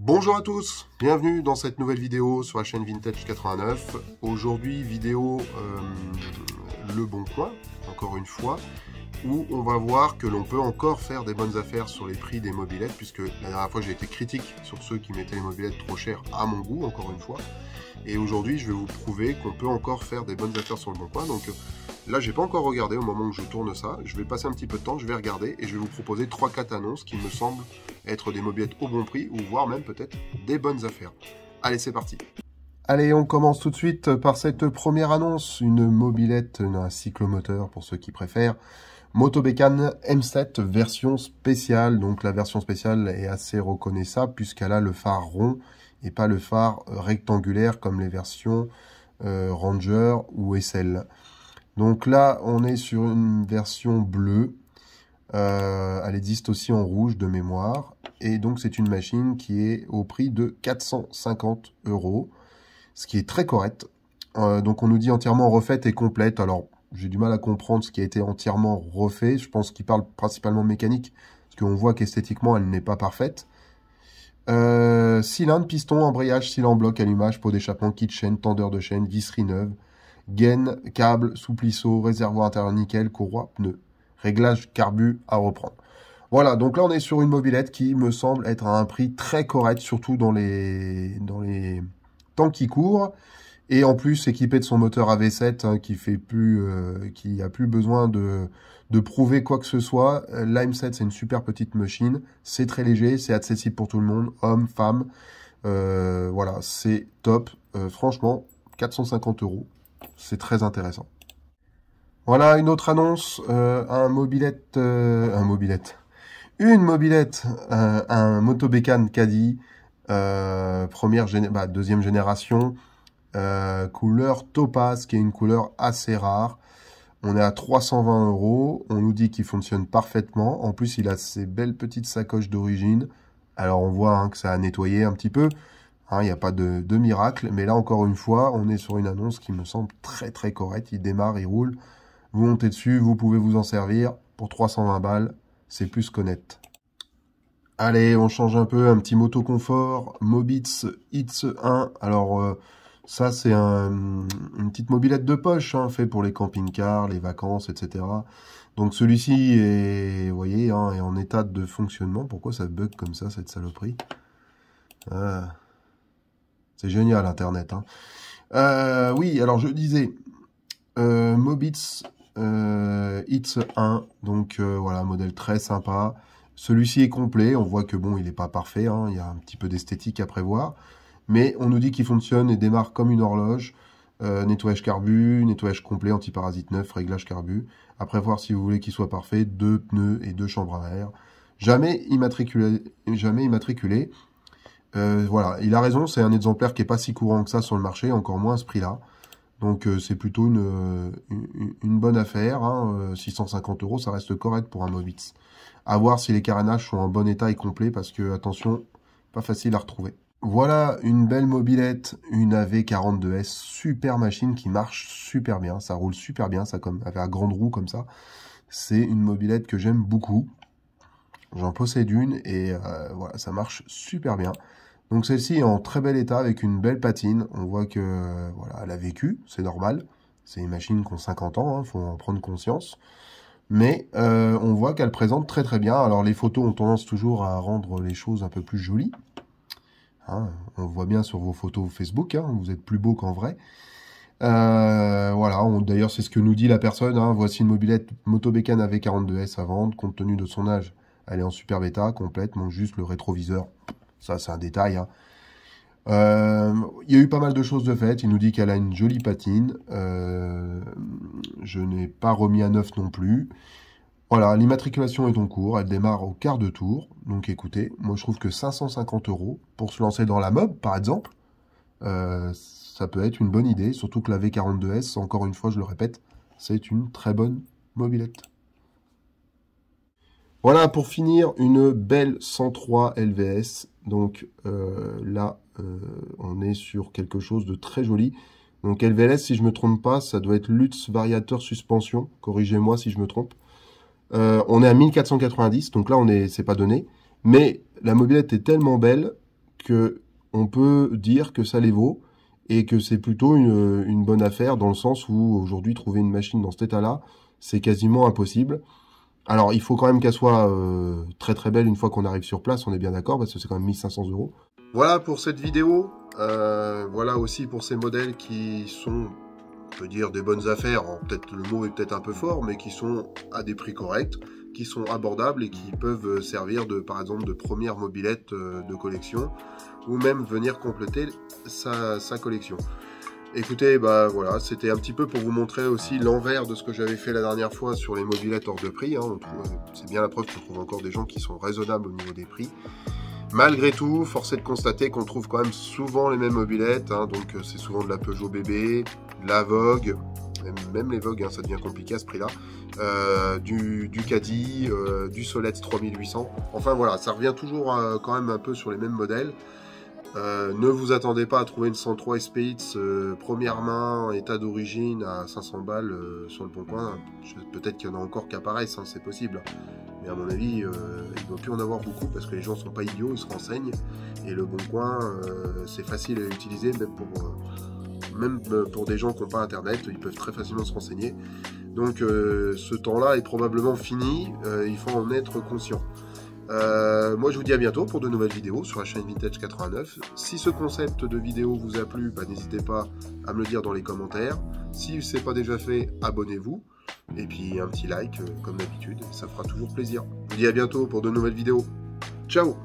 Bonjour à tous, bienvenue dans cette nouvelle vidéo sur la chaîne Vintage 89. Aujourd'hui, vidéo Le Bon Coin, encore une fois, où on va voir que l'on peut encore faire des bonnes affaires sur les prix des mobylettes, puisque la dernière fois j'ai été critique sur ceux qui mettaient les mobylettes trop chères à mon goût, encore une fois. Et aujourd'hui, je vais vous prouver qu'on peut encore faire des bonnes affaires sur Le Bon Coin. Donc là, j'ai pas encore regardé au moment où je tourne ça. Je vais passer un petit peu de temps, je vais regarder et je vais vous proposer 3-4 annonces qui me semblent être des mobylettes au bon prix ou voire même peut-être des bonnes affaires. Allez, c'est parti. Allez, on commence tout de suite par cette première annonce. Une mobylette, un cyclomoteur pour ceux qui préfèrent. Motobécane M7 version spéciale. Donc la version spéciale est assez reconnaissable puisqu'elle a le phare rond et pas le phare rectangulaire comme les versions Ranger ou SL. Donc là, on est sur une version bleue. Elle existe aussi en rouge de mémoire. Et donc, c'est une machine qui est au prix de 450 €, ce qui est très correct. Donc, on nous dit entièrement refaite et complète. Alors, j'ai du mal à comprendre ce qui a été entièrement refait. Je pense qu'il parle principalement mécanique, parce qu'on voit qu'esthétiquement, elle n'est pas parfaite. Cylindre, piston, embrayage, cylindre bloc, allumage, pot d'échappement, kit chaîne, tendeur de chaîne, visserie neuve, gaine, câble, souplisseau, réservoir intérieur nickel, courroie, pneus. Réglage carbu à reprendre. Voilà, donc là on est sur une mobylette qui me semble être à un prix très correct, surtout dans les temps qui courent. Et en plus équipé de son moteur AV7 hein, qui a plus besoin de prouver quoi que ce soit. L'AM7 c'est une super petite machine, c'est très léger, c'est accessible pour tout le monde, hommes, femmes. Voilà, c'est top. Franchement, 450 €, c'est très intéressant. Voilà une autre annonce, un mobylette, Motobécane Caddy, deuxième génération, couleur topaz, qui est une couleur assez rare. On est à 320 €. On nous dit qu'il fonctionne parfaitement. En plus, il a ses belles petites sacoches d'origine. Alors, on voit hein, que ça a nettoyé un petit peu. Il n'y a pas de miracle. Mais là, encore une fois, on est sur une annonce qui me semble très très correcte. Il démarre, il roule. Vous montez dessus, vous pouvez vous en servir. Pour 320 balles, c'est plus qu'honnête. Allez, on change un peu. Un petit moto confort. Mobitz Hits 1. Alors... ça, c'est une petite mobylette de poche, hein, fait pour les camping-cars, les vacances, etc. Donc celui-ci est, vous voyez, hein, est en état de fonctionnement. Pourquoi ça bug comme ça, cette saloperie? C'est génial, Internet. Hein. Oui, alors je disais, Mobitz Hits 1, donc voilà, modèle très sympa. Celui-ci est complet, on voit que bon, il n'est pas parfait, hein, il y a un petit peu d'esthétique à prévoir. Mais on nous dit qu'il fonctionne et démarre comme une horloge. Nettoyage carbu, nettoyage complet, antiparasite neuf, réglage carbu. Après voir si vous voulez qu'il soit parfait, 2 pneus et 2 chambres à air. Jamais immatriculé. Voilà, il a raison, c'est un exemplaire qui n'est pas si courant que ça sur le marché, encore moins à ce prix-là. Donc c'est plutôt une bonne affaire. Hein. 650 €, ça reste correct pour un Mobitz. À voir si les carénages sont en bon état et complet, parce que, attention, pas facile à retrouver. Voilà une belle mobylette, une AV42S, super machine qui marche super bien, ça roule super bien, ça comme avec la grande roue comme ça. C'est une mobylette que j'aime beaucoup. J'en possède une et voilà, ça marche super bien. Donc celle-ci est en très bel état avec une belle patine. On voit que voilà, elle a vécu, c'est normal. C'est une machine qui ont 50 ans, hein, faut en prendre conscience. Mais on voit qu'elle présente très très bien. Alors les photos ont tendance toujours à rendre les choses un peu plus jolies. Hein, on voit bien sur vos photos Facebook, hein, vous êtes plus beau qu'en vrai. Voilà, d'ailleurs c'est ce que nous dit la personne. Hein, voici une mobylette Motobécane AV42S à vendre. Compte tenu de son âge, elle est en super bêta, complète, manque juste le rétroviseur. Ça c'est un détail. Hein. Il y a eu pas mal de choses de faites. Il nous dit qu'elle a une jolie patine. Je n'ai pas remis à neuf non plus. Voilà, l'immatriculation est en cours, elle démarre au quart de tour. Donc écoutez, moi je trouve que 550 € pour se lancer dans la mob, par exemple, ça peut être une bonne idée, surtout que la V42S, encore une fois, je le répète, c'est une très bonne mobylette. Voilà, pour finir, une belle 103 LVS. Donc là, on est sur quelque chose de très joli. Donc LVS, si je me trompe pas, ça doit être Lutz Variateur Suspension. Corrigez-moi si je me trompe. On est à 1490, donc là, c'est pas donné. Mais la mobylette est tellement belle qu'on peut dire que ça les vaut et que c'est plutôt une bonne affaire dans le sens où aujourd'hui trouver une machine dans cet état-là, c'est quasiment impossible. Alors il faut quand même qu'elle soit très très belle une fois qu'on arrive sur place, on est bien d'accord, parce que c'est quand même 1500 €. Voilà pour cette vidéo, voilà aussi pour ces modèles qui sont, on peut dire, des bonnes affaires, peut-être le mot est peut-être un peu fort, mais qui sont à des prix corrects, qui sont abordables et qui peuvent servir par exemple de première mobilette de collection, ou même venir compléter sa collection. Écoutez, bah voilà, c'était un petit peu pour vous montrer aussi l'envers de ce que j'avais fait la dernière fois sur les mobilettes hors de prix, hein. C'est bien la preuve qu'on trouve encore des gens qui sont raisonnables au niveau des prix. Malgré tout, force est de constater qu'on trouve quand même souvent les mêmes mobilettes, hein, donc c'est souvent de la Peugeot bébé, de la Vogue, même les Vogue, hein, ça devient compliqué à ce prix-là, du Caddy, du Solette 3800, enfin voilà, ça revient toujours quand même un peu sur les mêmes modèles. Ne vous attendez pas à trouver une 103 SPX première main, état d'origine à 500 balles sur le bon coin. Peut-être qu'il y en a encore qui apparaissent, hein, c'est possible. Mais à mon avis, il ne doit plus en avoir beaucoup parce que les gens ne sont pas idiots, ils se renseignent. Et le bon coin, c'est facile à utiliser, même pour des gens qui n'ont pas internet, ils peuvent très facilement se renseigner. Donc ce temps-là est probablement fini, il faut en être conscient. Moi je vous dis à bientôt pour de nouvelles vidéos sur la chaîne Vintage 89. Si ce concept de vidéo vous a plu, bah, n'hésitez pas à me le dire dans les commentaires. Si ce n'est pas déjà fait, abonnez-vous. Et puis un petit like comme d'habitude, ça fera toujours plaisir. Je vous dis à bientôt pour de nouvelles vidéos. Ciao!